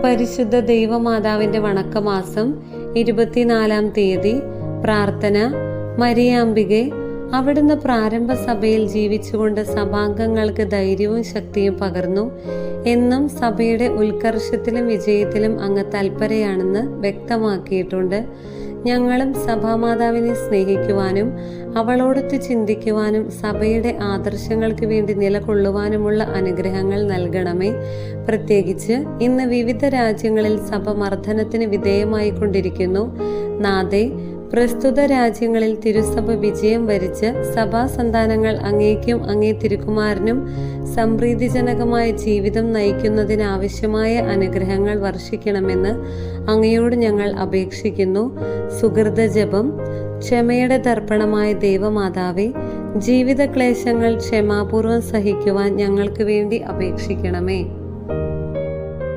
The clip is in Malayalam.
പരിശുദ്ധ ദൈവമാതാവിന്റെ വണക്കമാസം 24-ാം തീയതി. പ്രാർത്ഥന. മരിയാംബികെ, അവിടുന്ന് പ്രാരംഭ സഭയിൽ ജീവിച്ചുകൊണ്ട് സഭാംഗങ്ങൾക്ക് ധൈര്യവും ശക്തിയും പകർന്നു. എന്നും സഭയുടെ ഉത്കർഷത്തിലും വിജയത്തിലും അങ്ങ് തൽപരയാണെന്ന് വ്യക്തമാക്കിയിട്ടുണ്ട്. ഞങ്ങളും സഭാമാതാവിനെ സ്നേഹിക്കുവാനും അവളോടൊത്ത് ചിന്തിക്കുവാനും സഭയുടെ ആദർശങ്ങൾക്ക് വേണ്ടി നിലകൊള്ളുവാനുമുള്ള അനുഗ്രഹങ്ങൾ നൽകണമേ. പ്രത്യേകിച്ച് ഇന്ന് വിവിധ രാജ്യങ്ങളിൽ സഭ മർദ്ദനത്തിന് വിധേയമായിക്കൊണ്ടിരിക്കുന്നു. നാഥേ, പ്രസ്തുത രാജ്യങ്ങളിൽ തിരുസഭ വിജയം വരിച്ച് സഭാസന്താനങ്ങൾ അങ്ങേക്കും അങ്ങേ തിരുക്കുമാരനും സംപ്രീതിജനകമായ ജീവിതം നയിക്കുന്നതിനാവശ്യമായ അനുഗ്രഹങ്ങൾ വർഷിക്കണമെന്ന് അങ്ങയോട് ഞങ്ങൾ അപേക്ഷിക്കുന്നു. സുഹൃത ജപം. ക്ഷമയുടെ ദർപ്പണമായ ദൈവമാതാവേ, ജീവിത ക്ലേശങ്ങൾ ക്ഷമാപൂർവം സഹിക്കുവാൻ ഞങ്ങൾക്ക് വേണ്ടി അപേക്ഷിക്കണമേ.